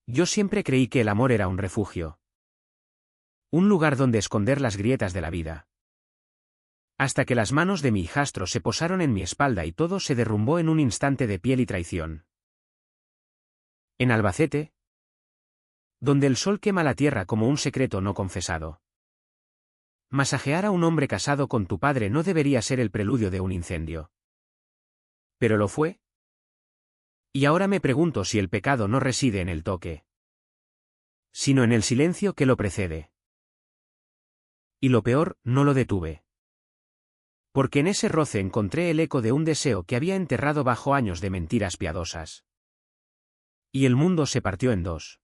Yo siempre creí que el amor era un refugio. Un lugar donde esconder las grietas de la vida. Hasta que las manos de mi hijastro se posaron en mi espalda y todo se derrumbó en un instante de piel y traición. En Albacete, donde el sol quema la tierra como un secreto no confesado. Masajear a un hombre casado con tu padre no debería ser el preludio de un incendio. Pero lo fue. Y ahora me pregunto si el pecado no reside en el toque, sino en el silencio que lo precede. Y lo peor, no lo detuve. Porque en ese roce encontré el eco de un deseo que había enterrado bajo años de mentiras piadosas. Y el mundo se partió en dos,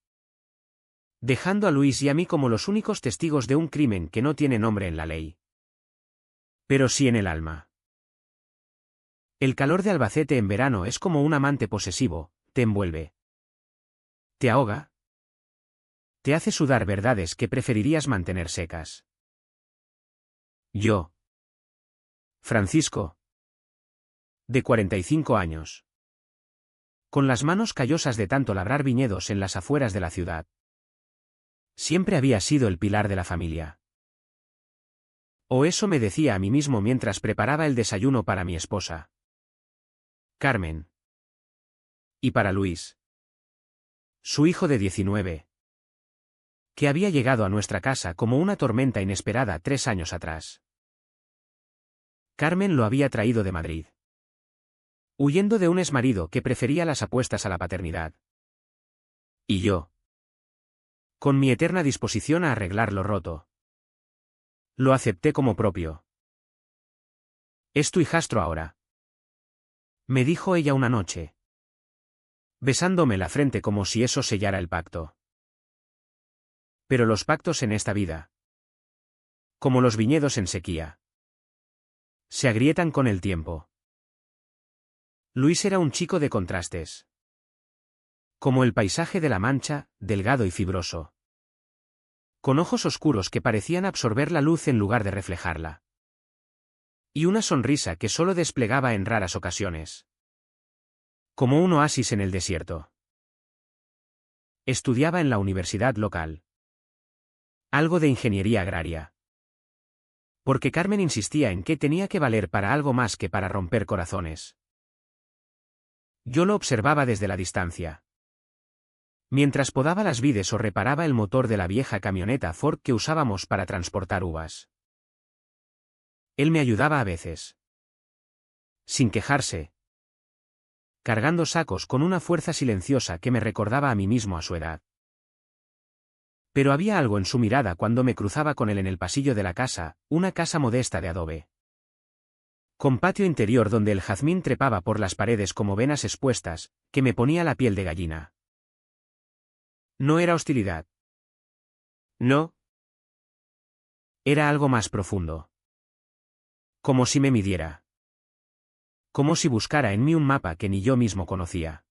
dejando a Luis y a mí como los únicos testigos de un crimen que no tiene nombre en la ley, pero sí en el alma. El calor de Albacete en verano es como un amante posesivo, te envuelve, te ahoga, te hace sudar verdades que preferirías mantener secas. Yo, Francisco, de 45 años, con las manos callosas de tanto labrar viñedos en las afueras de la ciudad, siempre había sido el pilar de la familia. O eso me decía a mí mismo mientras preparaba el desayuno para mi esposa, Carmen. Y para Luis, su hijo de 19, que había llegado a nuestra casa como una tormenta inesperada 3 años atrás. Carmen lo había traído de Madrid, huyendo de un exmarido que prefería las apuestas a la paternidad. Y yo, con mi eterna disposición a arreglar lo roto, lo acepté como propio. Es tu hijastro ahora, me dijo ella una noche, besándome la frente como si eso sellara el pacto. Pero los pactos en esta vida, como los viñedos en sequía, se agrietan con el tiempo. Luis era un chico de contrastes, como el paisaje de la Mancha, delgado y fibroso, con ojos oscuros que parecían absorber la luz en lugar de reflejarla, y una sonrisa que solo desplegaba en raras ocasiones, como un oasis en el desierto. Estudiaba en la universidad local algo de ingeniería agraria, porque Carmen insistía en que tenía que valer para algo más que para romper corazones. Yo lo observaba desde la distancia, mientras podaba las vides o reparaba el motor de la vieja camioneta Ford que usábamos para transportar uvas. Él me ayudaba a veces, sin quejarse, cargando sacos con una fuerza silenciosa que me recordaba a mí mismo a su edad. Pero había algo en su mirada cuando me cruzaba con él en el pasillo de la casa, una casa modesta de adobe, con patio interior donde el jazmín trepaba por las paredes como venas expuestas, que me ponía la piel de gallina. No era hostilidad. No. Era algo más profundo. Como si me midiera. Como si buscara en mí un mapa que ni yo mismo conocía.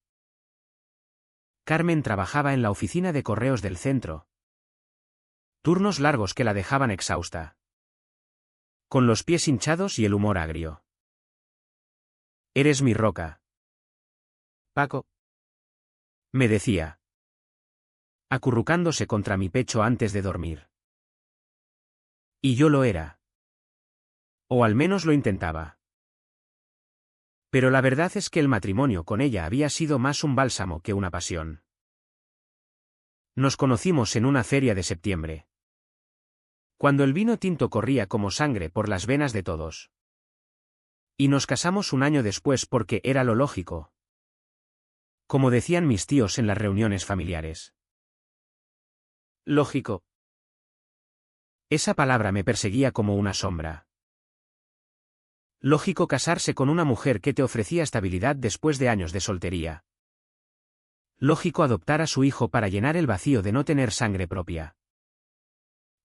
Carmen trabajaba en la oficina de correos del centro. Turnos largos que la dejaban exhausta, con los pies hinchados y el humor agrio. Eres mi roca, Paco, me decía, acurrucándose contra mi pecho antes de dormir. Y yo lo era. O al menos lo intentaba. Pero la verdad es que el matrimonio con ella había sido más un bálsamo que una pasión. Nos conocimos en una feria de septiembre, cuando el vino tinto corría como sangre por las venas de todos. Y nos casamos un año después porque era lo lógico, como decían mis tíos en las reuniones familiares. Lógico. Esa palabra me perseguía como una sombra. Lógico casarse con una mujer que te ofrecía estabilidad después de años de soltería. Lógico adoptar a su hijo para llenar el vacío de no tener sangre propia.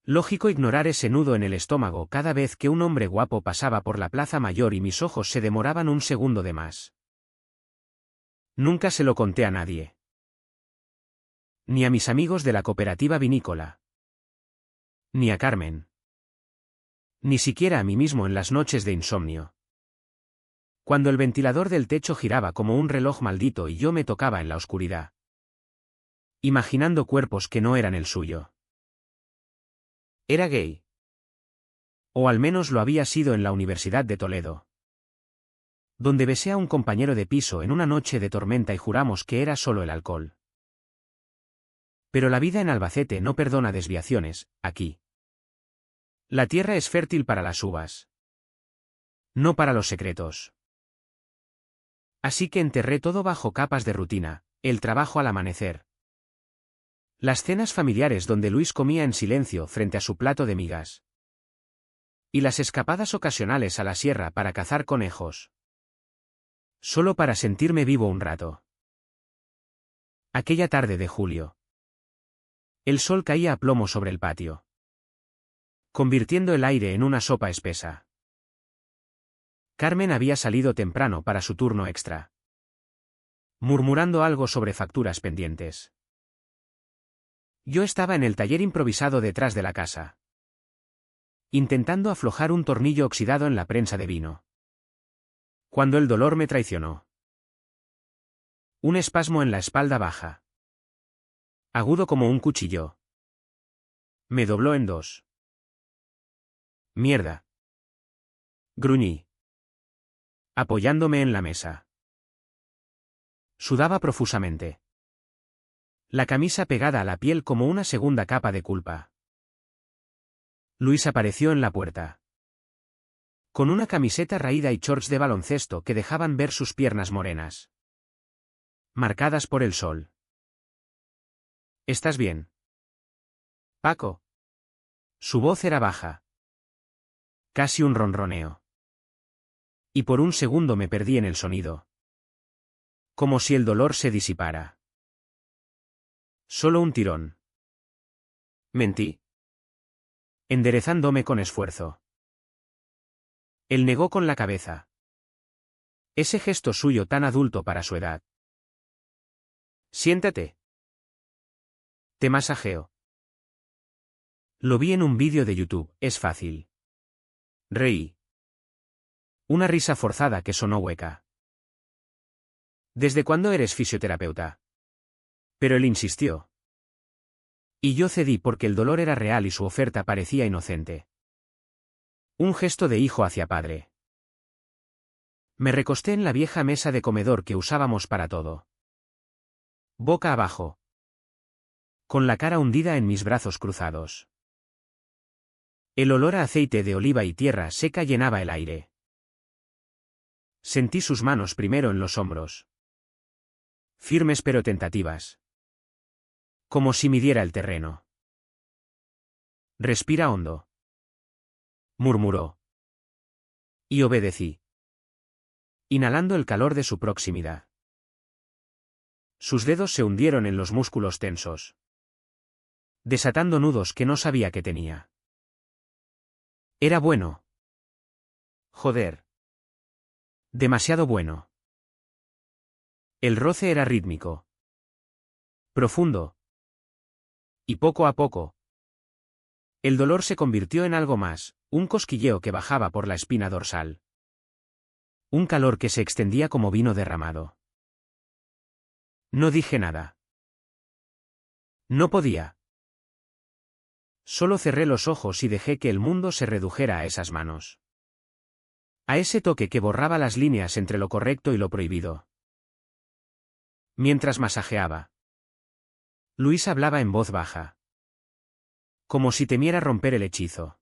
Lógico ignorar ese nudo en el estómago cada vez que un hombre guapo pasaba por la Plaza Mayor y mis ojos se demoraban un segundo de más. Nunca se lo conté a nadie. Ni a mis amigos de la cooperativa vinícola. Ni a Carmen. Ni siquiera a mí mismo en las noches de insomnio, cuando el ventilador del techo giraba como un reloj maldito y yo me tocaba en la oscuridad. imaginando cuerpos que no eran el suyo. Era gay. O al menos lo había sido en la Universidad de Toledo, donde besé a un compañero de piso en una noche de tormenta y juramos que era solo el alcohol. Pero la vida en Albacete no perdona desviaciones, aquí. La tierra es fértil para las uvas. No para los secretos. Así que enterré todo bajo capas de rutina, el trabajo al amanecer. Las cenas familiares donde Luis comía en silencio frente a su plato de migas. Y las escapadas ocasionales a la sierra para cazar conejos. Solo para sentirme vivo un rato. Aquella tarde de julio. El sol caía a plomo sobre el patio, convirtiendo el aire en una sopa espesa. Carmen había salido temprano para su turno extra, murmurando algo sobre facturas pendientes. Yo estaba en el taller improvisado detrás de la casa, intentando aflojar un tornillo oxidado en la prensa de vino, cuando el dolor me traicionó. Un espasmo en la espalda baja, agudo como un cuchillo, me dobló en dos. Mierda. Gruñí, apoyándome en la mesa. Sudaba profusamente, la camisa pegada a la piel como una segunda capa de culpa. Luis apareció en la puerta, con una camiseta raída y shorts de baloncesto que dejaban ver sus piernas morenas, marcadas por el sol. ¿Estás bien, Paco? Su voz era baja, casi un ronroneo. Y por un segundo me perdí en el sonido, como si el dolor se disipara. Solo un tirón. Mentí, enderezándome con esfuerzo. Él negó con la cabeza. Ese gesto suyo tan adulto para su edad. Siéntate. Te masajeo. Lo vi en un vídeo de YouTube, es fácil. Reí. Una risa forzada que sonó hueca. ¿Desde cuándo eres fisioterapeuta? Pero él insistió. Y yo cedí porque el dolor era real y su oferta parecía inocente. Un gesto de hijo hacia padre. Me recosté en la vieja mesa de comedor que usábamos para todo. Boca abajo, con la cara hundida en mis brazos cruzados. El olor a aceite de oliva y tierra seca llenaba el aire. Sentí sus manos primero en los hombros. Firmes pero tentativas. Como si midiera el terreno. Respira hondo, murmuró. Y obedecí, inhalando el calor de su proximidad. Sus dedos se hundieron en los músculos tensos, desatando nudos que no sabía que tenía. Era bueno. Joder. Demasiado bueno. El roce era rítmico, profundo. Y poco a poco, el dolor se convirtió en algo más, un cosquilleo que bajaba por la espina dorsal. Un calor que se extendía como vino derramado. No dije nada. No podía. Solo cerré los ojos y dejé que el mundo se redujera a esas manos. A ese toque que borraba las líneas entre lo correcto y lo prohibido. Mientras masajeaba, Luis hablaba en voz baja, como si temiera romper el hechizo.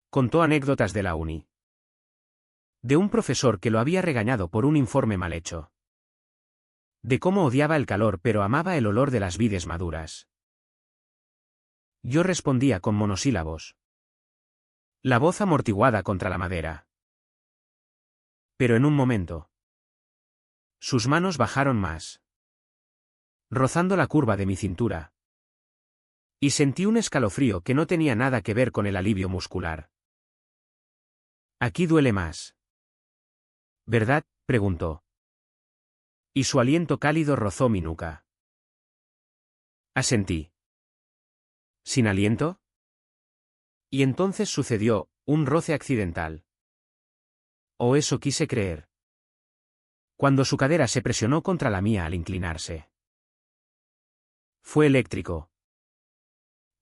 Contó anécdotas de la uni. De un profesor que lo había regañado por un informe mal hecho. De cómo odiaba el calor pero amaba el olor de las vides maduras. Yo respondía con monosílabos. La voz amortiguada contra la madera. Pero en un momento, sus manos bajaron más, rozando la curva de mi cintura. Y sentí un escalofrío que no tenía nada que ver con el alivio muscular. Aquí duele más. ¿Verdad?, preguntó. Y su aliento cálido rozó mi nuca. Asentí. ¿Sin aliento? Y entonces sucedió, un roce accidental. O eso quise creer. Cuando su cadera se presionó contra la mía al inclinarse. Fue eléctrico.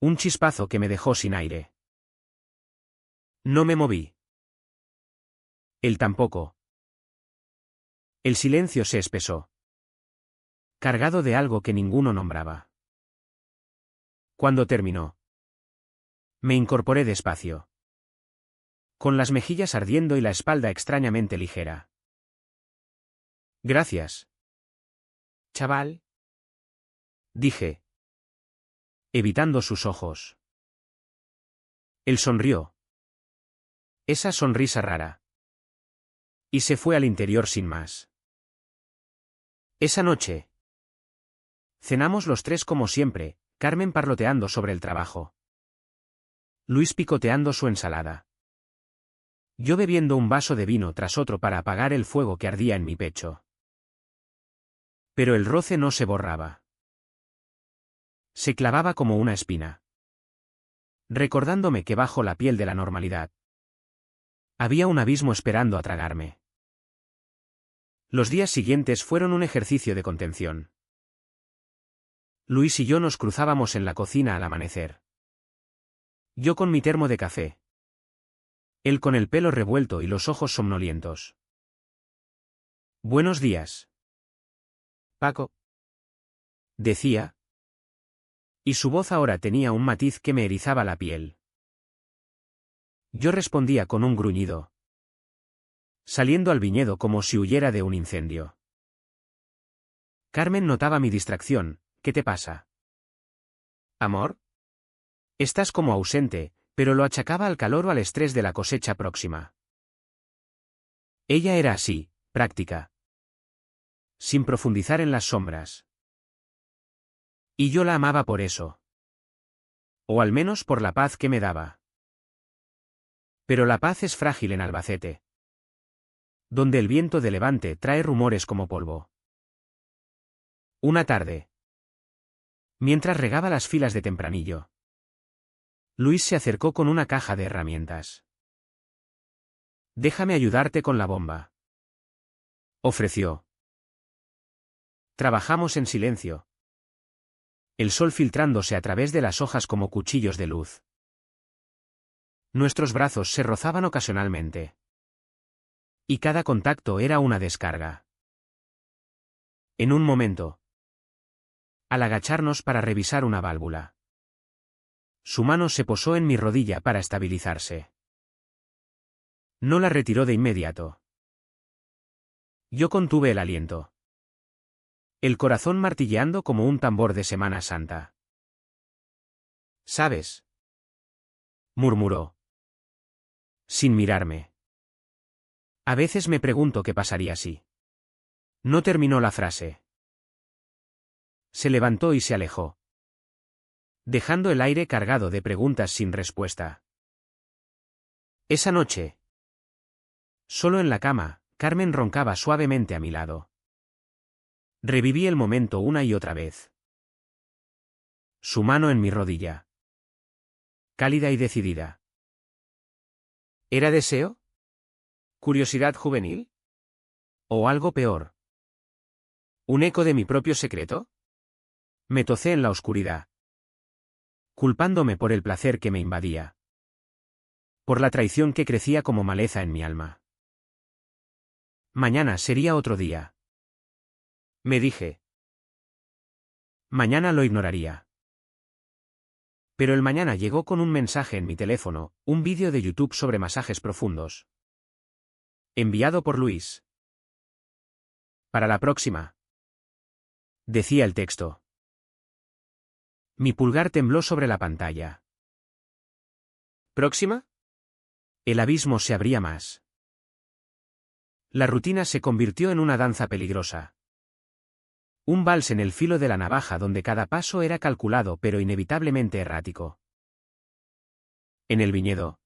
Un chispazo que me dejó sin aire. No me moví. Él tampoco. El silencio se espesó, cargado de algo que ninguno nombraba. Cuando terminó, me incorporé despacio, con las mejillas ardiendo y la espalda extrañamente ligera. Gracias, chaval, dije, evitando sus ojos. Él sonrió. Esa sonrisa rara. Y se fue al interior sin más. Esa noche cenamos los tres como siempre, Carmen parloteando sobre el trabajo, Luis picoteando su ensalada, yo bebiendo un vaso de vino tras otro para apagar el fuego que ardía en mi pecho. Pero el roce no se borraba. Se clavaba como una espina, recordándome que bajo la piel de la normalidad había un abismo esperando a tragarme. Los días siguientes fueron un ejercicio de contención. Luis y yo nos cruzábamos en la cocina al amanecer. Yo con mi termo de café. Él con el pelo revuelto y los ojos somnolientos. Buenos días, Paco, decía. Y su voz ahora tenía un matiz que me erizaba la piel. Yo respondía con un gruñido, saliendo al viñedo como si huyera de un incendio. Carmen notaba mi distracción. ¿Qué te pasa? ¿Amor? Estás como ausente, pero lo achacaba al calor o al estrés de la cosecha próxima. Ella era así, práctica, sin profundizar en las sombras. Y yo la amaba por eso. O al menos por la paz que me daba. Pero la paz es frágil en Albacete, donde el viento de levante trae rumores como polvo. Una tarde, mientras regaba las filas de tempranillo, Luis se acercó con una caja de herramientas. Déjame ayudarte con la bomba, ofreció. Trabajamos en silencio, el sol filtrándose a través de las hojas como cuchillos de luz. Nuestros brazos se rozaban ocasionalmente. Y cada contacto era una descarga. En un momento, al agacharnos para revisar una válvula, su mano se posó en mi rodilla para estabilizarse. No la retiró de inmediato. Yo contuve el aliento, el corazón martilleando como un tambor de Semana Santa. ¿Sabes?, murmuró, sin mirarme. A veces me pregunto qué pasaría si. No terminó la frase. Se levantó y se alejó, dejando el aire cargado de preguntas sin respuesta. Esa noche, solo en la cama, Carmen roncaba suavemente a mi lado. Reviví el momento una y otra vez. Su mano en mi rodilla, cálida y decidida. ¿Era deseo? ¿Curiosidad juvenil? ¿O algo peor? ¿Un eco de mi propio secreto? Me tocé en la oscuridad, culpándome por el placer que me invadía, por la traición que crecía como maleza en mi alma. Mañana sería otro día, me dije. Mañana lo ignoraría. Pero el mañana llegó con un mensaje en mi teléfono, un vídeo de YouTube sobre masajes profundos. Enviado por Luis. Para la próxima, decía el texto. Mi pulgar tembló sobre la pantalla. ¿Próxima? El abismo se abría más. La rutina se convirtió en una danza peligrosa. Un vals en el filo de la navaja donde cada paso era calculado pero inevitablemente errático. En el viñedo,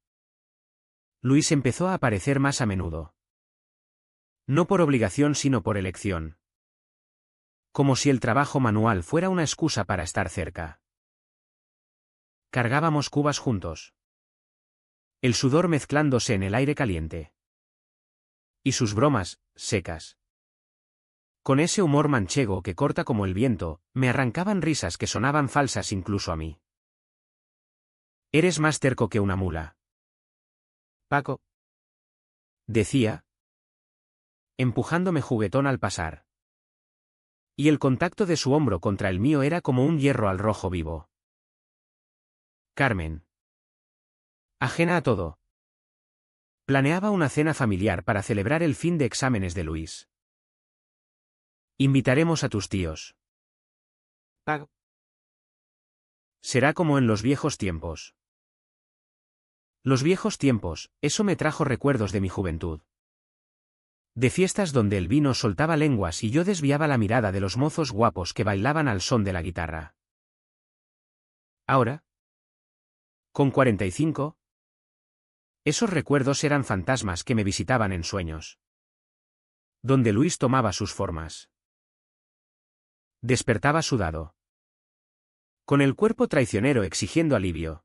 Luis empezó a aparecer más a menudo. No por obligación sino por elección. Como si el trabajo manual fuera una excusa para estar cerca. Cargábamos cubas juntos, el sudor mezclándose en el aire caliente. Y sus bromas, secas, Con ese humor manchego que corta como el viento, me arrancaban risas que sonaban falsas incluso a mí. Eres más terco que una mula, Paco, decía, empujándome juguetón al pasar. Y el contacto de su hombro contra el mío era como un hierro al rojo vivo. Carmen, ajena a todo, planeaba una cena familiar para celebrar el fin de exámenes de Luis. Invitaremos a tus tíos. Paco. Será como en los viejos tiempos. Los viejos tiempos, eso me trajo recuerdos de mi juventud. De fiestas donde el vino soltaba lenguas y yo desviaba la mirada de los mozos guapos que bailaban al son de la guitarra. Ahora, con 45, esos recuerdos eran fantasmas que me visitaban en sueños. Donde Luis tomaba sus formas. Despertaba sudado. Con el cuerpo traicionero exigiendo alivio.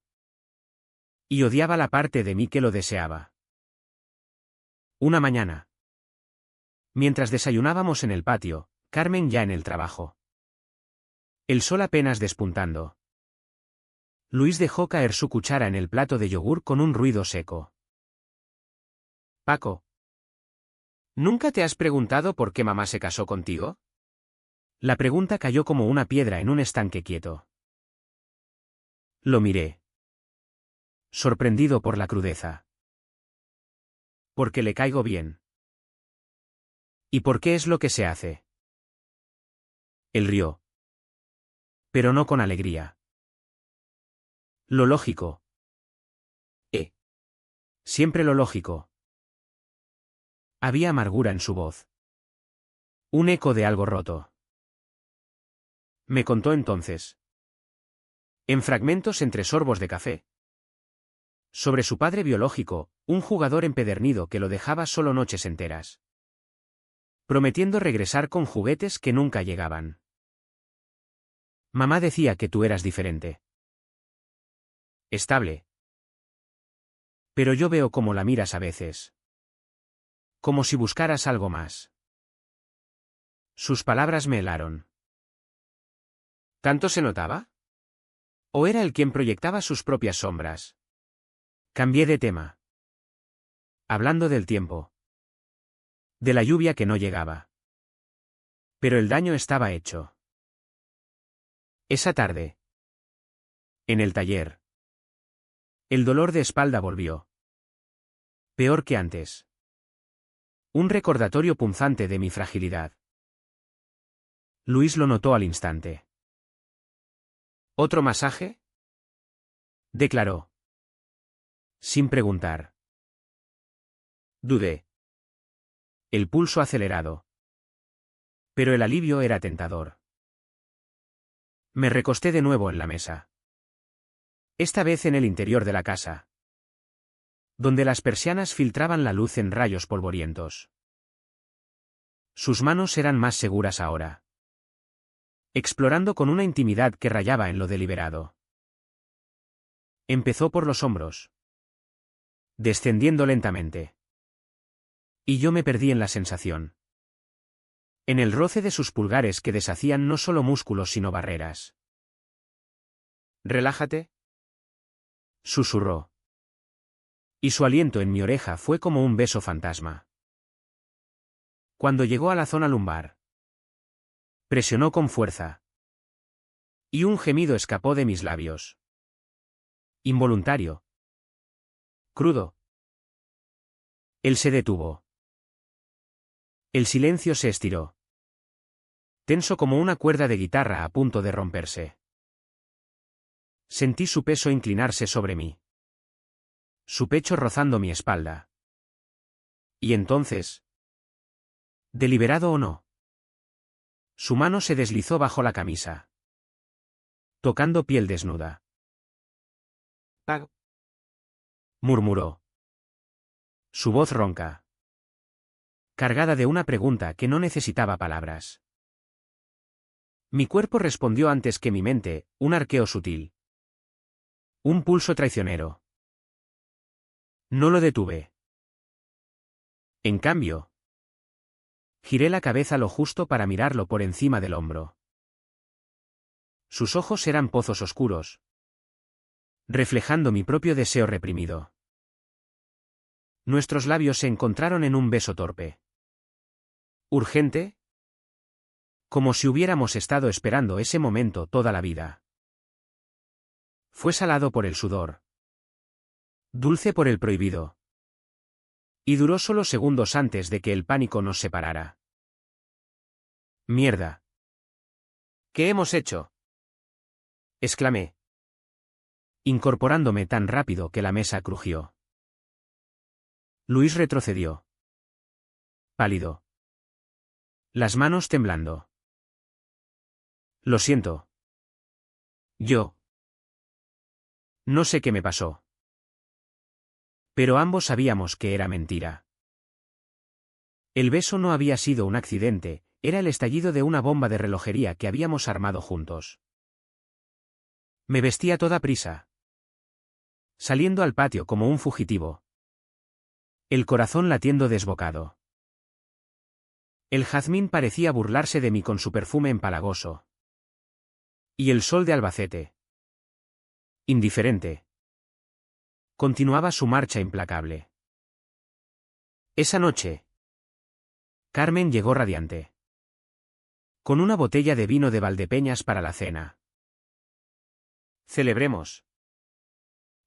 Y odiaba la parte de mí que lo deseaba. Una mañana. Mientras desayunábamos en el patio, Carmen ya en el trabajo. El sol apenas despuntando. Luis dejó caer su cuchara en el plato de yogur con un ruido seco. Paco. ¿Nunca te has preguntado por qué mamá se casó contigo? La pregunta cayó como una piedra en un estanque quieto. Lo miré. Sorprendido por la crudeza. Porque le caigo bien. ¿Y por qué es lo que se hace? Él rió. Pero no con alegría. Lo lógico. Siempre lo lógico. Había amargura en su voz. Un eco de algo roto. Me contó entonces. En fragmentos entre sorbos de café. Sobre su padre biológico, un jugador empedernido que lo dejaba solo noches enteras. Prometiendo regresar con juguetes que nunca llegaban. Mamá decía que tú eras diferente. Estable. Pero yo veo cómo la miras a veces. Como si buscaras algo más. Sus palabras me helaron. ¿Tanto se notaba? ¿O era él quien proyectaba sus propias sombras? Cambié de tema. Hablando del tiempo. De la lluvia que no llegaba. Pero el daño estaba hecho. Esa tarde. En el taller. El dolor de espalda volvió. Peor que antes. Un recordatorio punzante de mi fragilidad. Luis lo notó al instante. ¿Otro masaje? Declaró. Sin preguntar. Dudé. El pulso acelerado. Pero el alivio era tentador. Me recosté de nuevo en la mesa. Esta vez en el interior de la casa. Donde las persianas filtraban la luz en rayos polvorientos. Sus manos eran más seguras ahora. Explorando con una intimidad que rayaba en lo deliberado. Empezó por los hombros. Descendiendo lentamente. Y yo me perdí en la sensación. En el roce de sus pulgares que deshacían no solo músculos sino barreras. Relájate. Susurró. Y su aliento en mi oreja fue como un beso fantasma. Cuando llegó a la zona lumbar. Presionó con fuerza. Y un gemido escapó de mis labios. Involuntario. Crudo. Él se detuvo. El silencio se estiró. Tenso como una cuerda de guitarra a punto de romperse. Sentí su peso inclinarse sobre mí. Su pecho rozando mi espalda. Y entonces. ¿Deliberado o no? Su mano se deslizó bajo la camisa. Tocando piel desnuda. Pago. Murmuró. Su voz ronca. Cargada de una pregunta que no necesitaba palabras. Mi cuerpo respondió antes que mi mente, un arqueo sutil. Un pulso traicionero. No lo detuve. En cambio. Giré la cabeza lo justo para mirarlo por encima del hombro. Sus ojos eran pozos oscuros, reflejando mi propio deseo reprimido. Nuestros labios se encontraron en un beso torpe. ¿Urgente? Como si hubiéramos estado esperando ese momento toda la vida. Fue salado por el sudor. Dulce por el prohibido. Y duró solo segundos antes de que el pánico nos separara. Mierda. ¿Qué hemos hecho? Exclamé, incorporándome tan rápido que la mesa crujió. Luis retrocedió. Pálido. Las manos temblando. Lo siento. Yo. No sé qué me pasó. Pero ambos sabíamos que era mentira. El beso no había sido un accidente, era el estallido de una bomba de relojería que habíamos armado juntos. Me vestí a toda prisa, saliendo al patio como un fugitivo, el corazón latiendo desbocado. El jazmín parecía burlarse de mí con su perfume empalagoso. Y el sol de Albacete, indiferente, continuaba su marcha implacable. Esa noche, Carmen llegó radiante, con una botella de vino de Valdepeñas para la cena. Celebremos,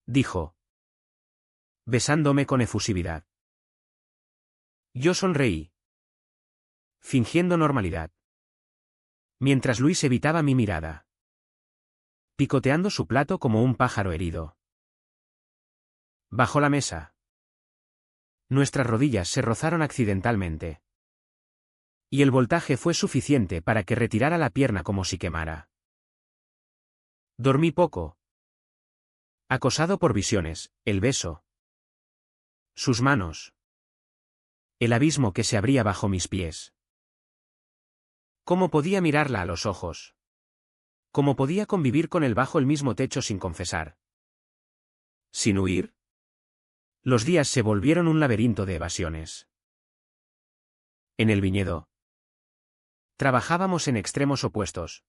dijo, besándome con efusividad. Yo sonreí, fingiendo normalidad, mientras Luis evitaba mi mirada, picoteando su plato como un pájaro herido. Bajó la mesa. Nuestras rodillas se rozaron accidentalmente. Y el voltaje fue suficiente para que retirara la pierna como si quemara. Dormí poco. Acosado por visiones, el beso. Sus manos. El abismo que se abría bajo mis pies. ¿Cómo podía mirarla a los ojos? ¿Cómo podía convivir con él bajo el mismo techo sin confesar? ¿Sin huir? Los días se volvieron un laberinto de evasiones. En el viñedo. Trabajábamos en extremos opuestos,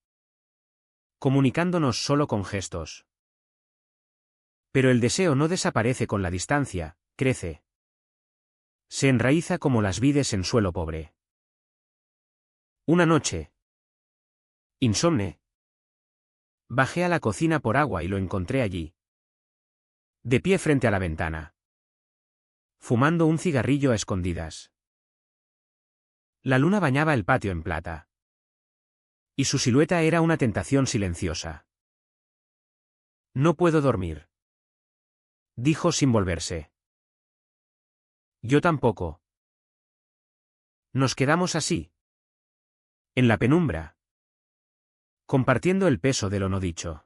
comunicándonos solo con gestos. Pero el deseo no desaparece con la distancia, crece. Se enraiza como las vides en suelo pobre. Una noche, insomne, bajé a la cocina por agua y lo encontré allí, de pie frente a la ventana, fumando un cigarrillo a escondidas. La luna bañaba el patio en plata. Y su silueta era una tentación silenciosa. No puedo dormir, dijo sin volverse. Yo tampoco. Nos quedamos así, en la penumbra, compartiendo el peso de lo no dicho.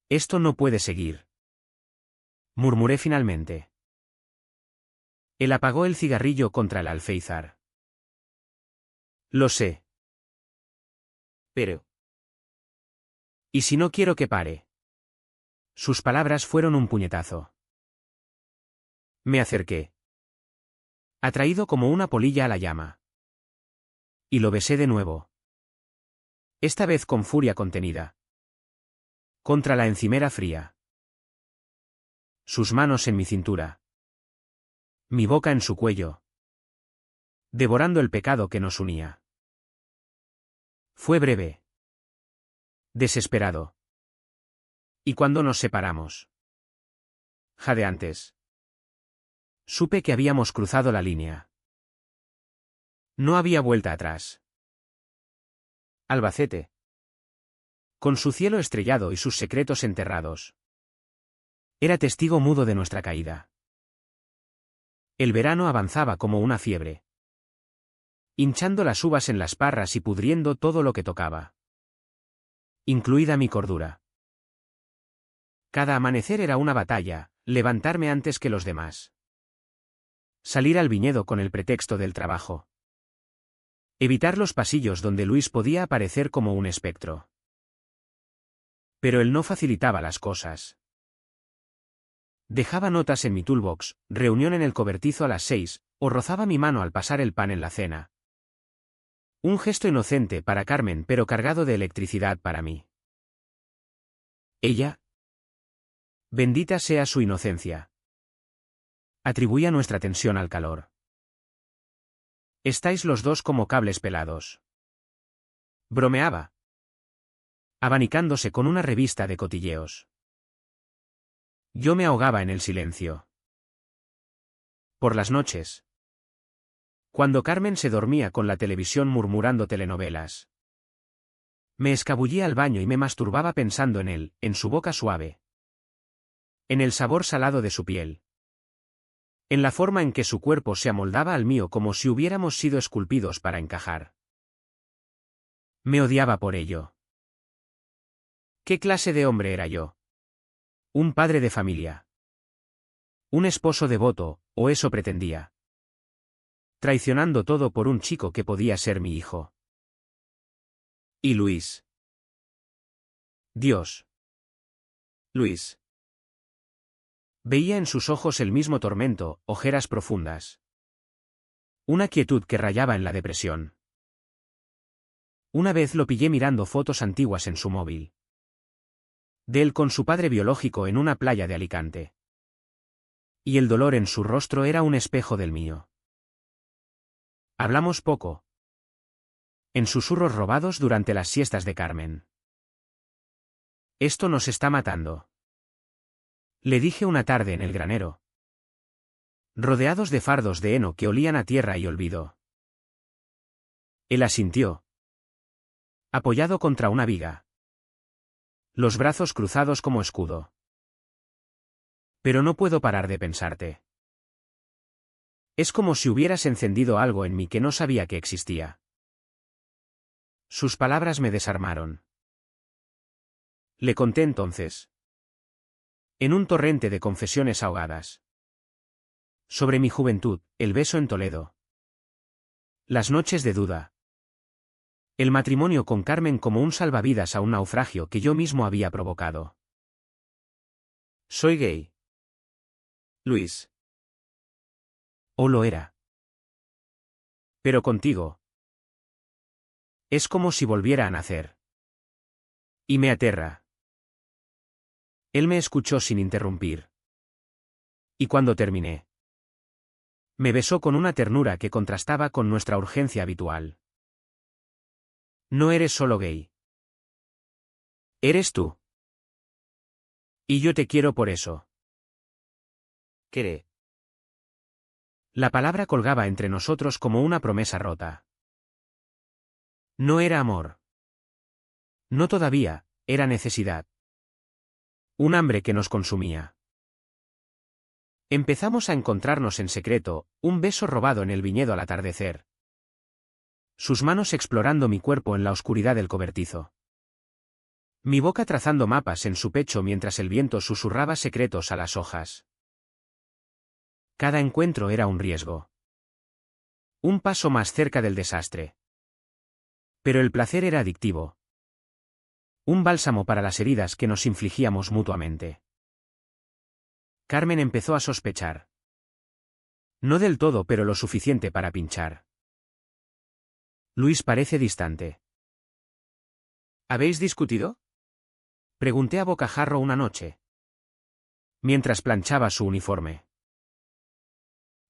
Esto no puede seguir, murmuré finalmente. Él apagó el cigarrillo contra el alféizar. Lo sé. Pero... ¿y si no quiero que pare? Sus palabras fueron un puñetazo. Me acerqué, atraído como una polilla a la llama. Y lo besé de nuevo. Esta vez con furia contenida. Contra la encimera fría. Sus manos en mi cintura. Mi boca en su cuello. Devorando el pecado que nos unía. Fue breve. Desesperado. ¿Y cuando nos separamos? Jadeantes. Supe que habíamos cruzado la línea. No había vuelta atrás. Albacete, con su cielo estrellado y sus secretos enterrados, era testigo mudo de nuestra caída. El verano avanzaba como una fiebre, hinchando las uvas en las parras y pudriendo todo lo que tocaba, incluida mi cordura. Cada amanecer era una batalla, levantarme antes que los demás. Salir al viñedo con el pretexto del trabajo. Evitar los pasillos donde Luis podía aparecer como un espectro. Pero él no facilitaba las cosas. Dejaba notas en mi toolbox, reunión en el cobertizo a las 6, O rozaba mi mano al pasar el pan en la cena. Un gesto inocente para Carmen pero cargado de electricidad para mí. Ella, bendita sea su inocencia, atribuía nuestra tensión al calor. Estáis los dos como cables pelados. Bromeaba, abanicándose con una revista de cotilleos. Yo me ahogaba en el silencio. Por las noches, cuando Carmen se dormía con la televisión murmurando telenovelas, me escabullía al baño y me masturbaba pensando en él, en su boca suave, en el sabor salado de su piel, en la forma en que su cuerpo se amoldaba al mío como si hubiéramos sido esculpidos para encajar. Me odiaba por ello. ¿Qué clase de hombre era yo? ¿Un padre de familia? ¿Un esposo devoto, o eso pretendía? Traicionando todo por un chico que podía ser mi hijo. ¿Y Luis? Dios. Luis. Veía en sus ojos el mismo tormento, ojeras profundas. Una quietud que rayaba en la depresión. Una vez lo pillé mirando fotos antiguas en su móvil. De él con su padre biológico en una playa de Alicante. Y el dolor en su rostro era un espejo del mío. Hablamos poco. En susurros robados durante las siestas de Carmen. Esto nos está matando. Le dije una tarde en el granero. Rodeados de fardos de heno que olían a tierra y olvido. Él asintió. Apoyado contra una viga. Los brazos cruzados como escudo. Pero no puedo parar de pensarte. Es como si hubieras encendido algo en mí que no sabía que existía. Sus palabras me desarmaron. Le conté entonces. En un torrente de confesiones ahogadas. Sobre mi juventud, el beso en Toledo. Las noches de duda. El matrimonio con Carmen como un salvavidas a un naufragio que yo mismo había provocado. Soy gay. Luis. O lo era. Pero contigo. Es como si volviera a nacer. Y me aterra. Él me escuchó sin interrumpir. Y cuando terminé, me besó con una ternura que contrastaba con nuestra urgencia habitual. No eres solo gay. Eres tú. Y yo te quiero por eso. Queré. La palabra colgaba entre nosotros como una promesa rota. No era amor. No todavía, era necesidad. Un hambre que nos consumía. Empezamos a encontrarnos en secreto, un beso robado en el viñedo al atardecer. Sus manos explorando mi cuerpo en la oscuridad del cobertizo. Mi boca trazando mapas en su pecho mientras el viento susurraba secretos a las hojas. Cada encuentro era un riesgo. Un paso más cerca del desastre. Pero el placer era adictivo. Un bálsamo para las heridas que nos infligíamos mutuamente. Carmen empezó a sospechar. No del todo, pero lo suficiente para pinchar. Luis parece distante. ¿Habéis discutido? Pregunté a bocajarro una noche. Mientras planchaba su uniforme.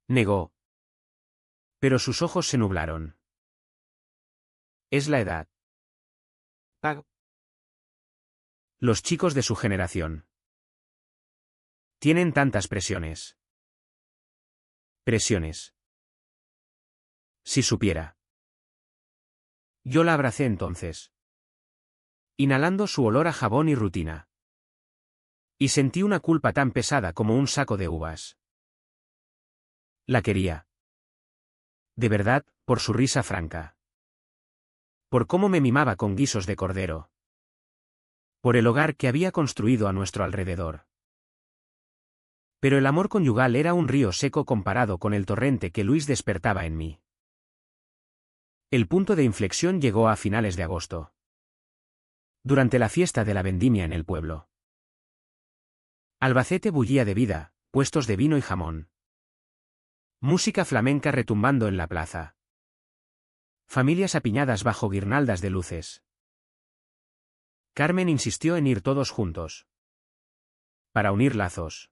Negó. Pero sus ojos se nublaron. Es la edad. Los chicos de su generación. Tienen tantas presiones. Presiones. Si supiera. Yo la abracé entonces. Inhalando su olor a jabón y rutina. Y sentí una culpa tan pesada como un saco de uvas. La quería. De verdad, por su risa franca. Por cómo me mimaba con guisos de cordero. Por el hogar que había construido a nuestro alrededor. Pero el amor conyugal era un río seco comparado con el torrente que Luis despertaba en mí. El punto de inflexión llegó a finales de agosto. Durante la fiesta de la vendimia en el pueblo. Albacete bullía de vida, puestos de vino y jamón. Música flamenca retumbando en la plaza. Familias apiñadas bajo guirnaldas de luces. Carmen insistió en ir todos juntos. Para unir lazos.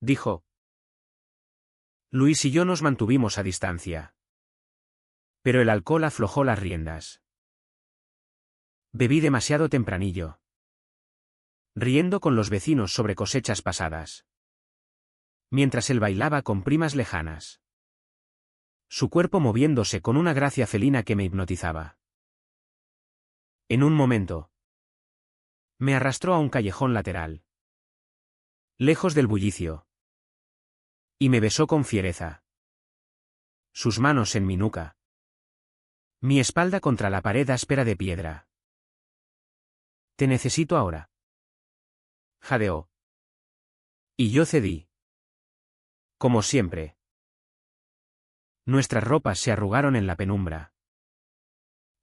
Dijo. Luis y yo nos mantuvimos a distancia. Pero el alcohol aflojó las riendas. Bebí demasiado tempranillo. Riendo con los vecinos sobre cosechas pasadas. Mientras él bailaba con primas lejanas. Su cuerpo moviéndose con una gracia felina que me hipnotizaba. En un momento. Me arrastró a un callejón lateral. Lejos del bullicio. Y me besó con fiereza. Sus manos en mi nuca. Mi espalda contra la pared áspera de piedra. Te necesito ahora. Jadeó. Y yo cedí. Como siempre. Nuestras ropas se arrugaron en la penumbra.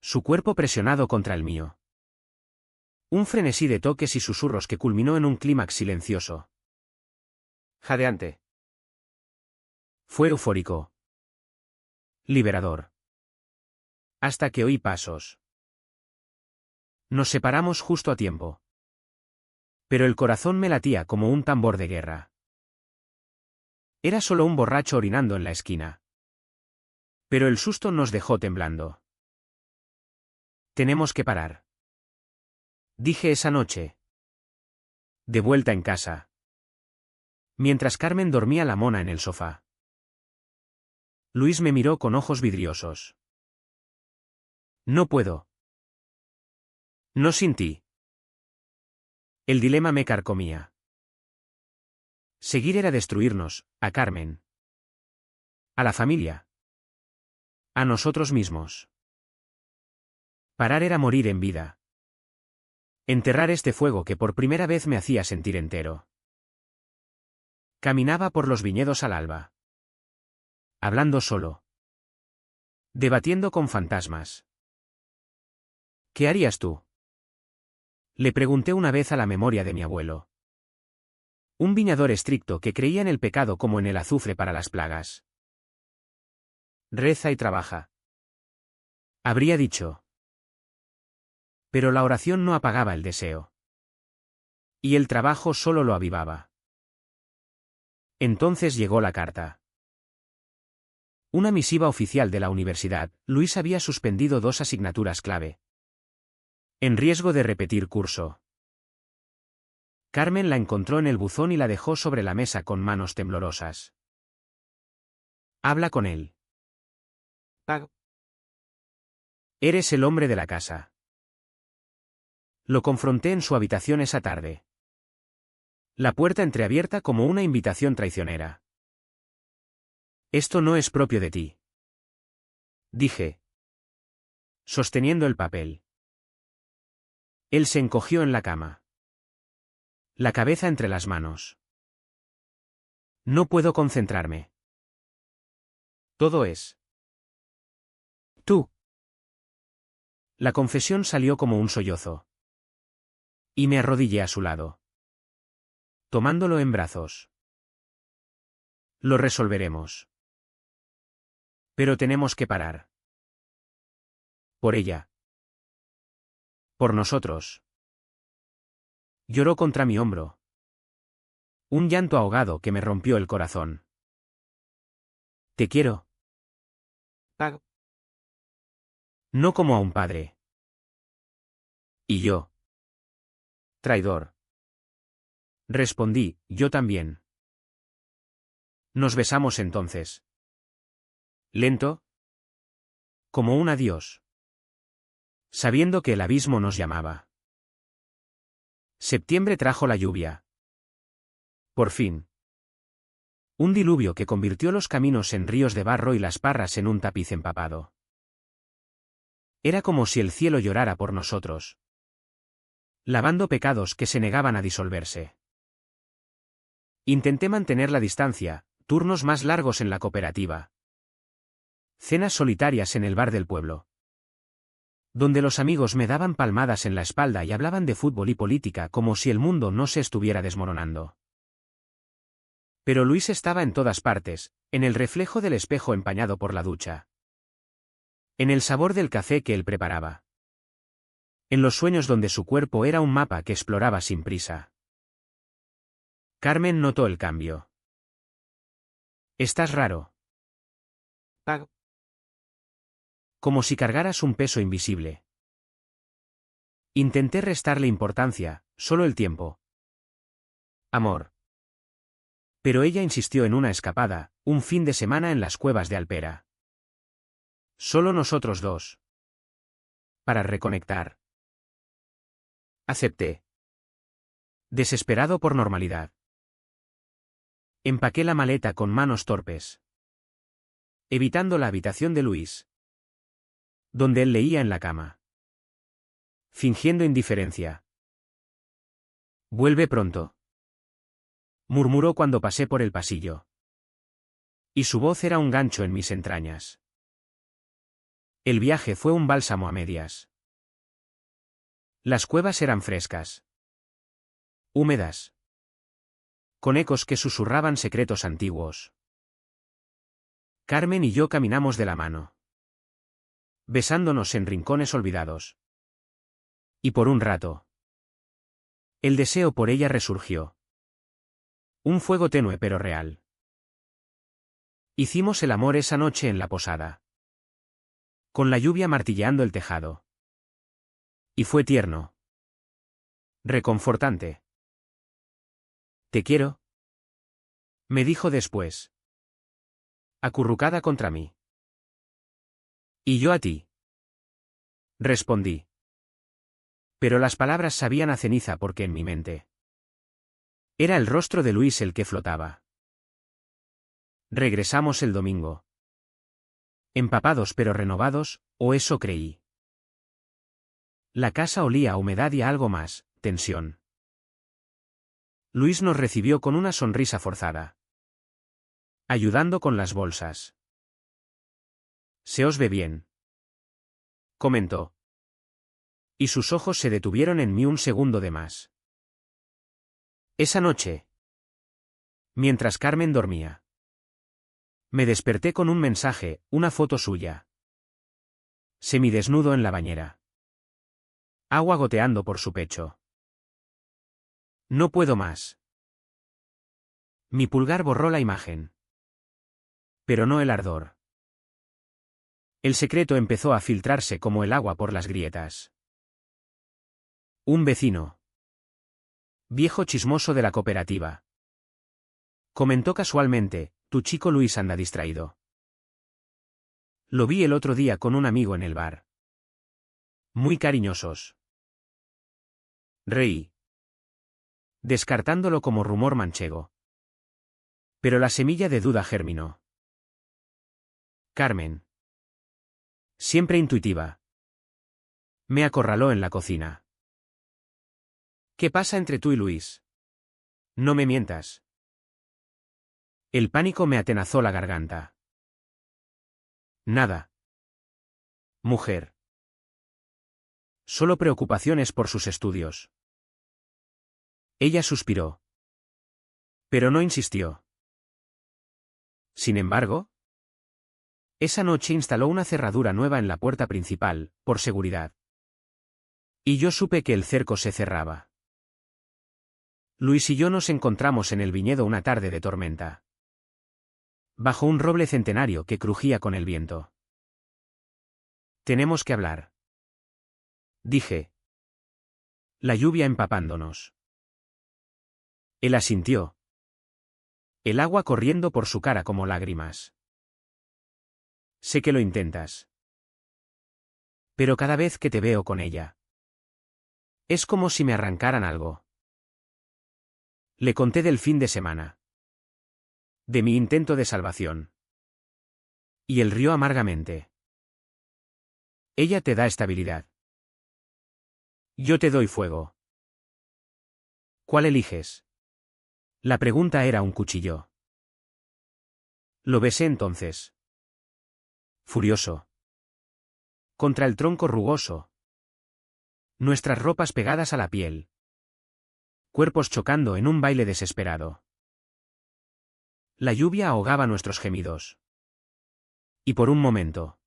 Su cuerpo presionado contra el mío. Un frenesí de toques y susurros que culminó en un clímax silencioso. Jadeante. Fue eufórico. Liberador. Hasta que oí pasos. Nos separamos justo a tiempo. Pero el corazón me latía como un tambor de guerra. Era solo un borracho orinando en la esquina. Pero el susto nos dejó temblando. Tenemos que parar. Dije esa noche. De vuelta en casa. Mientras Carmen dormía la mona en el sofá. Luis me miró con ojos vidriosos. No puedo. No sin ti. El dilema me carcomía. Seguir era destruirnos, a Carmen. A la familia. A nosotros mismos. Parar era morir en vida. Enterrar este fuego que por primera vez me hacía sentir entero. Caminaba por los viñedos al alba. Hablando solo. Debatiendo con fantasmas. ¿Qué harías tú? Le pregunté una vez a la memoria de mi abuelo. Un viñador estricto que creía en el pecado como en el azufre para las plagas. Reza y trabaja. Habría dicho. Pero la oración no apagaba el deseo. Y el trabajo solo lo avivaba. Entonces llegó la carta. Una misiva oficial de la universidad. Luis había suspendido 2 asignaturas clave. En riesgo de repetir curso. Carmen la encontró en el buzón y la dejó sobre la mesa con manos temblorosas. Habla con él. Pago. Eres el hombre de la casa. Lo confronté en su habitación esa tarde. La puerta entreabierta como una invitación traicionera. Esto no es propio de ti. Dije. Sosteniendo el papel. Él se encogió en la cama. La cabeza entre las manos. No puedo concentrarme. Todo es. Tú. La confesión salió como un sollozo. Y me arrodillé a su lado. Tomándolo en brazos. Lo resolveremos. Pero tenemos que parar. Por ella. Por nosotros. Lloró contra mi hombro. Un llanto ahogado que me rompió el corazón. Te quiero. Pago. No como a un padre. ¿Y yo? Traidor. Respondí, yo también. Nos besamos entonces. Lento. Como un adiós. Sabiendo que el abismo nos llamaba. Septiembre trajo la lluvia. Por fin. Un diluvio que convirtió los caminos en ríos de barro y las parras en un tapiz empapado. Era como si el cielo llorara por nosotros. Lavando pecados que se negaban a disolverse. Intenté mantener la distancia, turnos más largos en la cooperativa. Cenas solitarias en el bar del pueblo. Donde los amigos me daban palmadas en la espalda y hablaban de fútbol y política como si el mundo no se estuviera desmoronando. Pero Luis estaba en todas partes, en el reflejo del espejo empañado por la ducha. En el sabor del café que él preparaba. En los sueños donde su cuerpo era un mapa que exploraba sin prisa. Carmen notó el cambio. «Estás raro». Pago. Como si cargaras un peso invisible. Intenté restarle importancia, solo el tiempo. Amor. Pero ella insistió en una escapada, un fin de semana en las cuevas de Alpera. Solo nosotros dos. Para reconectar. Acepté. Desesperado por normalidad. Empaqué la maleta con manos torpes. Evitando la habitación de Luis. Donde él leía en la cama. Fingiendo indiferencia. «Vuelve pronto», murmuró cuando pasé por el pasillo. Y su voz era un gancho en mis entrañas. El viaje fue un bálsamo a medias. Las cuevas eran frescas. Húmedas. Con ecos que susurraban secretos antiguos. Carmen y yo caminamos de la mano. Besándonos en rincones olvidados. Y por un rato. El deseo por ella resurgió. Un fuego tenue pero real. Hicimos el amor esa noche en la posada. Con la lluvia martilleando el tejado. Y fue tierno. Reconfortante. «Te quiero», me dijo después. Acurrucada contra mí. «Y yo a ti», respondí. Pero las palabras sabían a ceniza porque en mi mente. Era el rostro de Luis el que flotaba. Regresamos el domingo. Empapados pero renovados, o eso creí. La casa olía a humedad y a algo más, tensión. Luis nos recibió con una sonrisa forzada. Ayudando con las bolsas. «Se os ve bien», comentó. Y sus ojos se detuvieron en mí un segundo de más. Esa noche. Mientras Carmen dormía. Me desperté con un mensaje, una foto suya. Semidesnudo en la bañera. Agua goteando por su pecho. «No puedo más». Mi pulgar borró la imagen. Pero no el ardor. El secreto empezó a filtrarse como el agua por las grietas. Un vecino. Viejo chismoso de la cooperativa. Comentó casualmente: «Tu chico Luis anda distraído». Lo vi el otro día con un amigo en el bar. Muy cariñosos. Reí. Descartándolo como rumor manchego. Pero la semilla de duda germinó. Carmen. Siempre intuitiva. Me acorraló en la cocina. «¿Qué pasa entre tú y Luis? No me mientas». El pánico me atenazó la garganta. «Nada. Mujer. Solo preocupaciones por sus estudios». Ella suspiró. Pero no insistió. Sin embargo, esa noche instaló una cerradura nueva en la puerta principal, por seguridad. Y yo supe que el cerco se cerraba. Luis y yo nos encontramos en el viñedo una tarde de tormenta. Bajo un roble centenario que crujía con el viento. «Tenemos que hablar», dije. La lluvia empapándonos. Él asintió. El agua corriendo por su cara como lágrimas. «Sé que lo intentas. Pero cada vez que te veo con ella. Es como si me arrancaran algo». Le conté del fin de semana. De mi intento de salvación. Y él rió amargamente. «Ella te da estabilidad. Yo te doy fuego. ¿Cuál eliges?». La pregunta era un cuchillo. Lo besé entonces. Furioso. Contra el tronco rugoso. Nuestras ropas pegadas a la piel. Cuerpos chocando en un baile desesperado. La lluvia ahogaba nuestros gemidos. Y por un momento.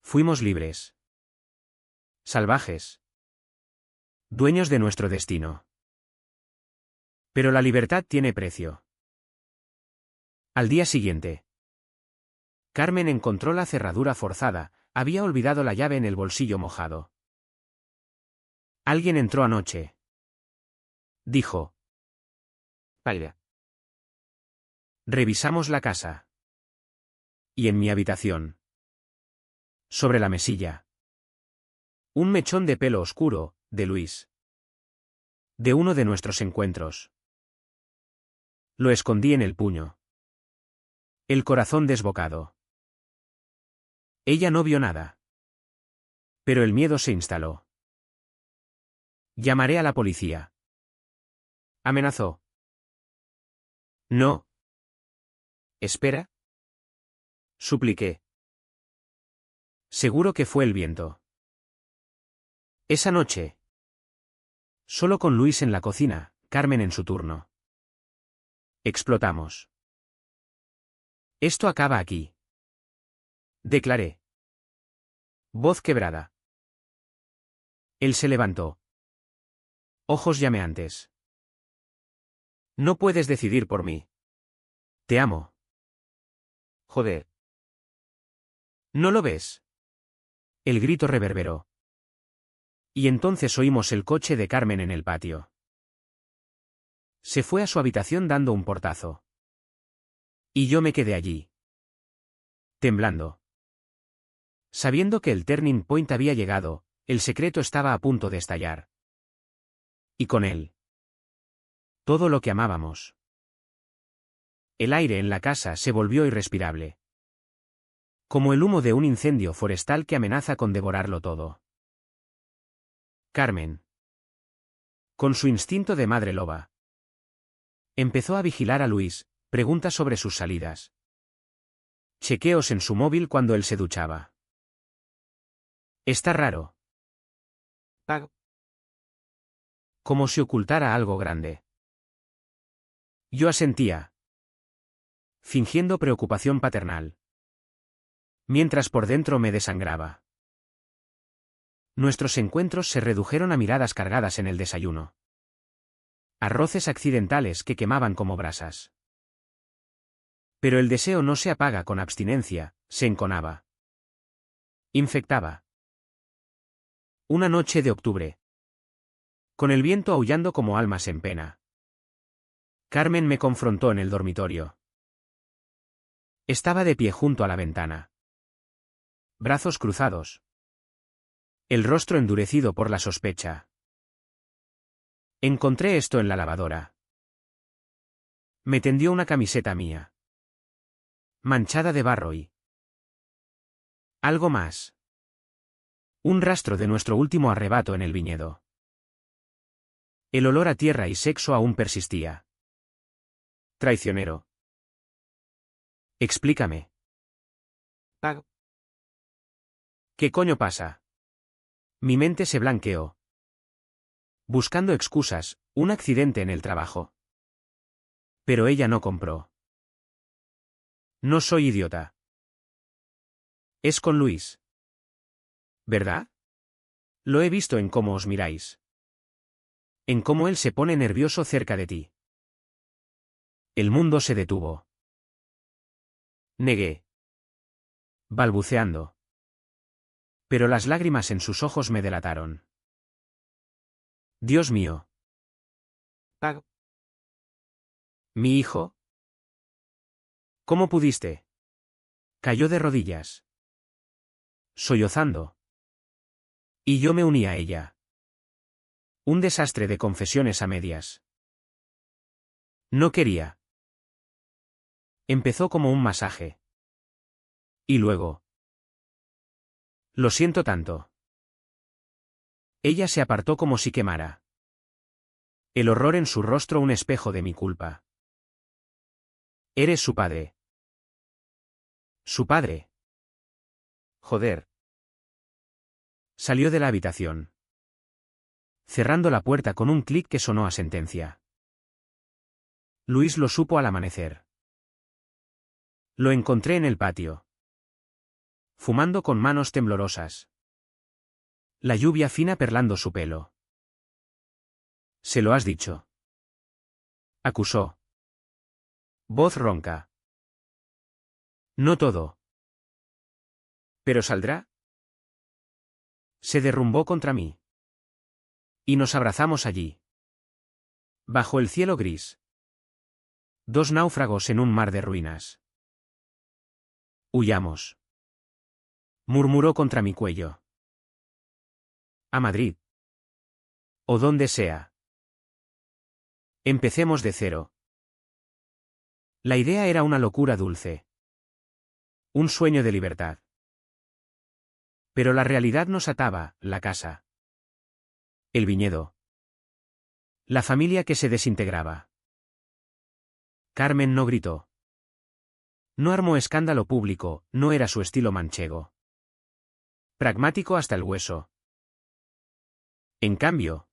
Fuimos libres. Salvajes. Dueños de nuestro destino. Pero la libertad tiene precio. Al día siguiente. Carmen encontró la cerradura forzada, había olvidado la llave en el bolsillo mojado. Alguien entró anoche. Dijo. Vaya. Revisamos la casa. Y en mi habitación. Sobre la mesilla. Un mechón de pelo oscuro, de Luis. De uno de nuestros encuentros. Lo escondí en el puño. El corazón desbocado. Ella no vio nada. Pero el miedo se instaló. Llamaré a la policía. Amenazó. No. Espera. Supliqué. Seguro que fue el viento. Esa noche. Solo con Luis en la cocina, Carmen en su turno. Explotamos. Esto acaba aquí. Declaré. Voz quebrada. Él se levantó. Ojos llameantes. No puedes decidir por mí. Te amo. Joder. ¿No lo ves? El grito reverberó. Y entonces oímos el coche de Carmen en el patio. Se fue a su habitación dando un portazo. Y yo me quedé allí. Temblando. Sabiendo que el turning point había llegado, el secreto estaba a punto de estallar. Y con él. Todo lo que amábamos. El aire en la casa se volvió irrespirable. Como el humo de un incendio forestal que amenaza con devorarlo todo. Carmen. Con su instinto de madre loba. Empezó a vigilar a Luis, preguntas sobre sus salidas. Chequeos en su móvil cuando él se duchaba. Está raro. Pago. Como si ocultara algo grande. Yo asentía. Fingiendo preocupación paternal. Mientras por dentro me desangraba. Nuestros encuentros se redujeron a miradas cargadas en el desayuno. A roces accidentales que quemaban como brasas. Pero el deseo no se apaga con abstinencia, se enconaba. Infectaba. Una noche de octubre. Con el viento aullando como almas en pena. Carmen me confrontó en el dormitorio. Estaba de pie junto a la ventana. Brazos cruzados. El rostro endurecido por la sospecha. Encontré esto en la lavadora. Me tendió una camiseta mía. Manchada de barro y... algo más. Un rastro de nuestro último arrebato en el viñedo. El olor a tierra y sexo aún persistía. Traicionero. Explícame. Pago. ¿Qué coño pasa? Mi mente se blanqueó. Buscando excusas, un accidente en el trabajo. Pero ella no compró. No soy idiota. Es con Luis. ¿Verdad? Lo he visto en cómo os miráis. En cómo él se pone nervioso cerca de ti. El mundo se detuvo. Negué. Balbuceando. Pero las lágrimas en sus ojos me delataron. Dios mío. Pago. ¿Mi hijo? ¿Cómo pudiste? Cayó de rodillas. Sollozando. Y yo me uní a ella. Un desastre de confesiones a medias. No quería. Empezó como un masaje. Y luego. Lo siento tanto. Ella se apartó como si quemara. El horror en su rostro un espejo de mi culpa. Eres su padre. Su padre. Joder. Salió de la habitación. Cerrando la puerta con un clic que sonó a sentencia. Luis lo supo al amanecer. Lo encontré en el patio, fumando con manos temblorosas. La lluvia fina perlando su pelo. ¿Se lo has dicho? Acusó. Voz ronca. No todo. ¿Pero saldrá? Se derrumbó contra mí. Y nos abrazamos allí. Bajo el cielo gris. Dos náufragos en un mar de ruinas. Huyamos. Murmuró contra mi cuello. A Madrid. O donde sea. Empecemos de cero. La idea era una locura dulce. Un sueño de libertad. Pero la realidad nos ataba, la casa. El viñedo. La familia que se desintegraba. Carmen no gritó. No armó escándalo público, no era su estilo manchego. Pragmático hasta el hueso. En cambio,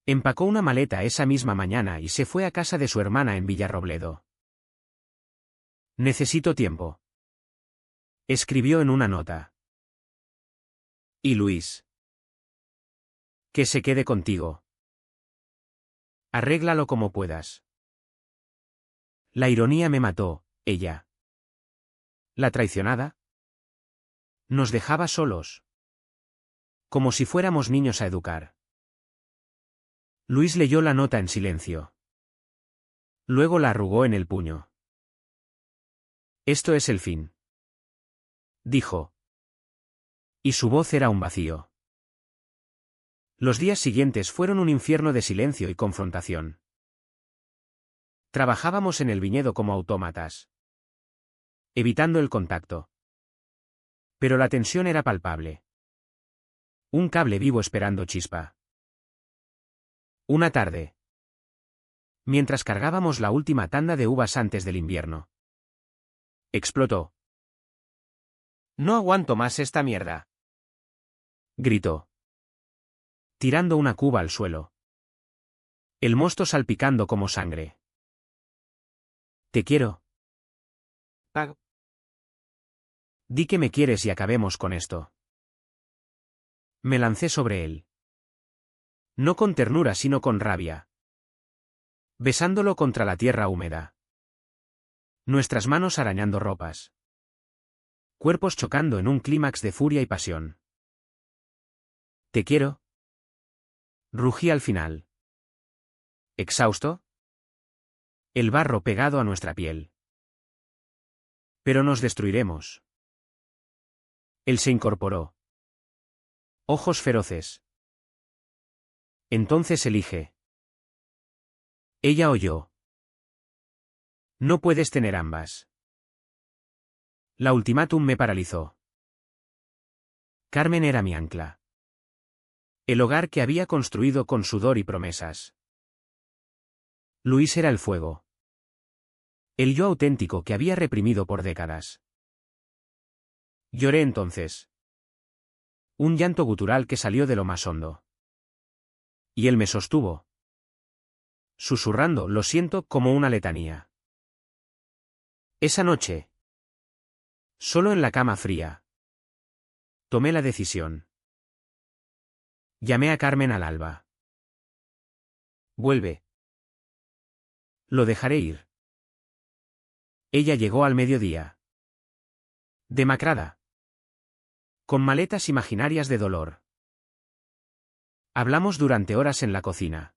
empacó una maleta esa misma mañana y se fue a casa de su hermana en Villarrobledo. Necesito tiempo. Escribió en una nota. Y Luis. Que se quede contigo. Arréglalo como puedas. La ironía me mató, ella. La traicionada. Nos dejaba solos. Como si fuéramos niños a educar. Luis leyó la nota en silencio. Luego la arrugó en el puño. Esto es el fin. Dijo. Y su voz era un vacío. Los días siguientes fueron un infierno de silencio y confrontación. Trabajábamos en el viñedo como autómatas, evitando el contacto. Pero la tensión era palpable. Un cable vivo esperando chispa. Una tarde. Mientras cargábamos la última tanda de uvas antes del invierno. Explotó. No aguanto más esta mierda. Gritó. Tirando una cuba al suelo. El mosto salpicando como sangre. Te quiero. Pago. Di que me quieres y acabemos con esto. Me lancé sobre él. No con ternura sino con rabia. Besándolo contra la tierra húmeda. Nuestras manos arañando ropas. Cuerpos chocando en un clímax de furia y pasión. Te quiero. Rugí al final. ¿Exhausto? El barro pegado a nuestra piel. Pero nos destruiremos. Él se incorporó. Ojos feroces. Entonces elige. Ella o yo. No puedes tener ambas. La ultimátum me paralizó. Carmen era mi ancla. El hogar que había construido con sudor y promesas. Luis era el fuego. El yo auténtico que había reprimido por décadas. Lloré entonces. Un llanto gutural que salió de lo más hondo. Y él me sostuvo. Susurrando, lo siento, como una letanía. Esa noche. Solo en la cama fría. Tomé la decisión. Llamé a Carmen al alba. Vuelve. Lo dejaré ir. Ella llegó al mediodía. Demacrada. Con maletas imaginarias de dolor. Hablamos durante horas en la cocina.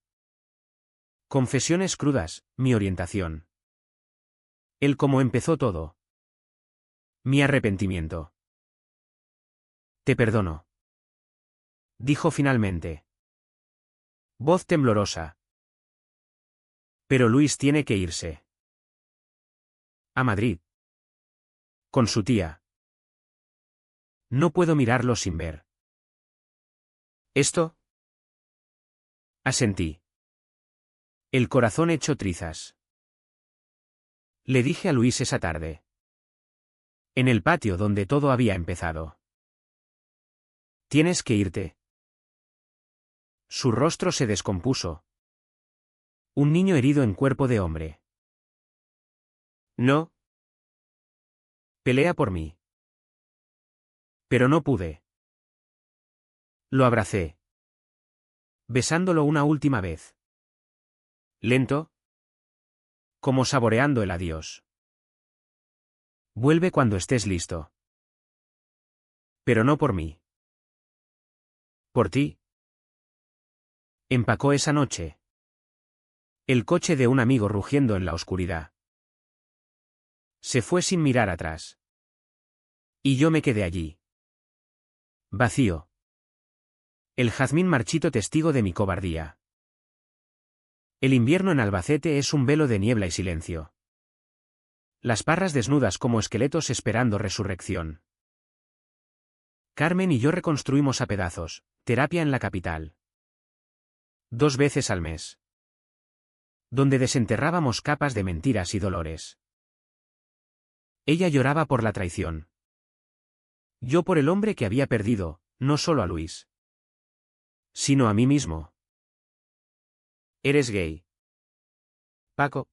Confesiones crudas, mi orientación. El cómo empezó todo. Mi arrepentimiento. Te perdono. Dijo finalmente. Voz temblorosa. Pero Luis tiene que irse. A Madrid. Con su tía. No puedo mirarlo sin ver. ¿Esto? Asentí. El corazón hecho trizas. Le dije a Luis esa tarde. En el patio donde todo había empezado. Tienes que irte. Su rostro se descompuso. Un niño herido en cuerpo de hombre. No. Pelea por mí. Pero no pude. Lo abracé, besándolo una última vez. Lento, como saboreando el adiós. Vuelve cuando estés listo. Pero no por mí. Por ti. Empacó esa noche. El coche de un amigo rugiendo en la oscuridad. Se fue sin mirar atrás. Y yo me quedé allí. Vacío. El jazmín marchito testigo de mi cobardía. El invierno en Albacete es un velo de niebla y silencio. Las parras desnudas como esqueletos esperando resurrección. Carmen y yo reconstruimos a pedazos, terapia en la capital. 2 veces al mes. Donde desenterrábamos capas de mentiras y dolores. Ella lloraba por la traición. Yo por el hombre que había perdido, no solo a Luis, sino a mí mismo. Eres gay, Paco.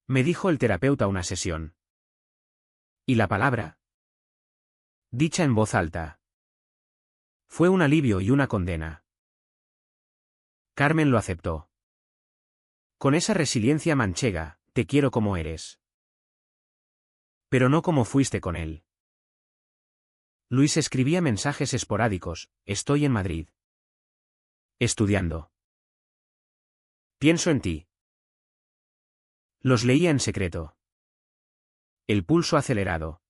me dijo el terapeuta una sesión. Y la palabra, dicha en voz alta, fue un alivio y una condena. Carmen lo aceptó. Con esa resiliencia manchega, te quiero como eres. Pero no como fuiste con él. Luis escribía mensajes esporádicos, estoy en Madrid. Estudiando. Pienso en ti. Los leía en secreto. El pulso acelerado.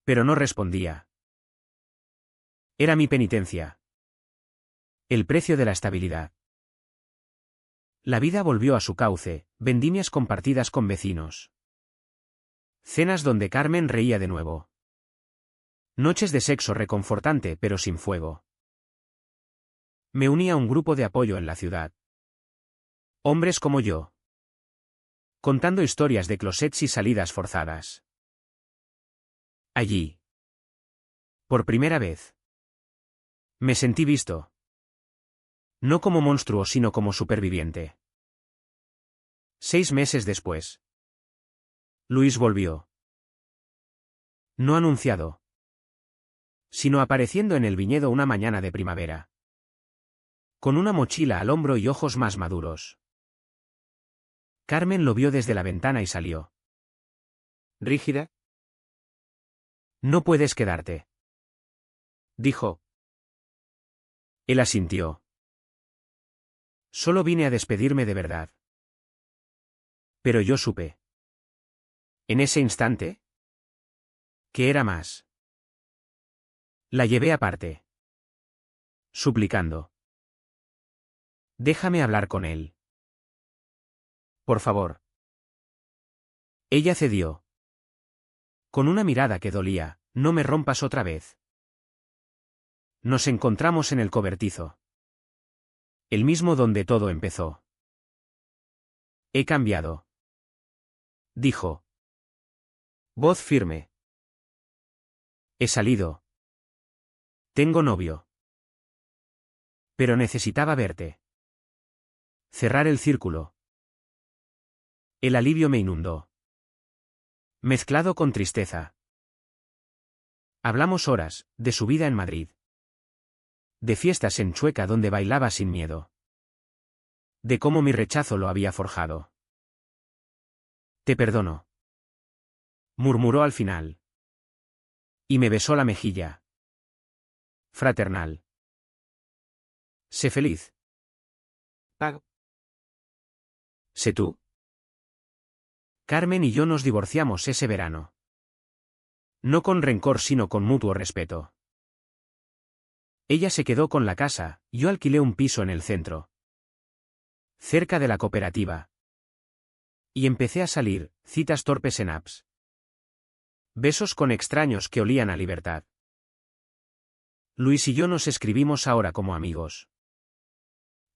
Pero no respondía. Era mi penitencia. El precio de la estabilidad. La vida volvió a su cauce, vendimias compartidas con vecinos. Cenas donde Carmen reía de nuevo. Noches de sexo reconfortante pero sin fuego. Me uní a un grupo de apoyo en la ciudad. Hombres como yo. Contando historias de closets y salidas forzadas. Allí. Por primera vez. Me sentí visto. No como monstruo sino como superviviente. 6 meses después. Luis volvió. No anunciado. Sino apareciendo en el viñedo una mañana de primavera. Con una mochila al hombro y ojos más maduros. Carmen lo vio desde la ventana y salió. ¿Rígida? No puedes quedarte. Dijo. Él asintió. Solo vine a despedirme de verdad. Pero yo supe. En ese instante. Que era más. La llevé aparte. Suplicando. Déjame hablar con él. Por favor. Ella cedió. Con una mirada que dolía, no me rompas otra vez. Nos encontramos en el cobertizo. El mismo donde todo empezó. He cambiado. Dijo. Voz firme. He salido. Tengo novio. Pero necesitaba verte. Cerrar el círculo. El alivio me inundó. Mezclado con tristeza. Hablamos horas, de su vida en Madrid. De fiestas en Chueca donde bailaba sin miedo. De cómo mi rechazo lo había forjado. Te perdono. Murmuró al final. Y me besó la mejilla. Fraternal. Sé feliz. Paco. Sé tú. Carmen y yo nos divorciamos ese verano. No con rencor sino con mutuo respeto. Ella se quedó con la casa, yo alquilé un piso en el centro. Cerca de la cooperativa. Y empecé a salir, citas torpes en apps. Besos con extraños que olían a libertad. Luis y yo nos escribimos ahora como amigos.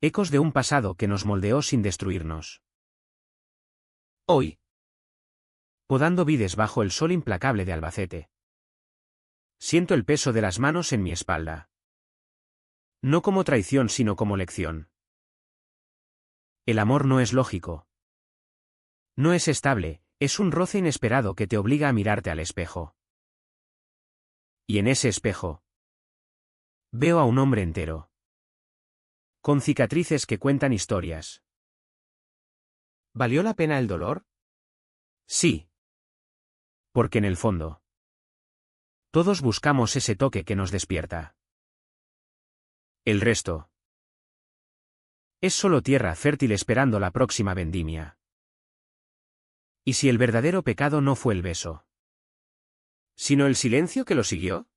Ecos de un pasado que nos moldeó sin destruirnos. Hoy. Podando vides bajo el sol implacable de Albacete. Siento el peso de las manos en mi espalda. No como traición sino como lección. El amor no es lógico. No es estable, Es un roce inesperado que te obliga a mirarte al espejo. Y en ese espejo veo a un hombre entero, con cicatrices que cuentan historias. ¿Valió la pena el dolor? Sí. Porque en el fondo, todos buscamos ese toque que nos despierta. El resto es solo tierra fértil esperando la próxima vendimia. ¿Y si el verdadero pecado no fue el beso, sino el silencio que lo siguió?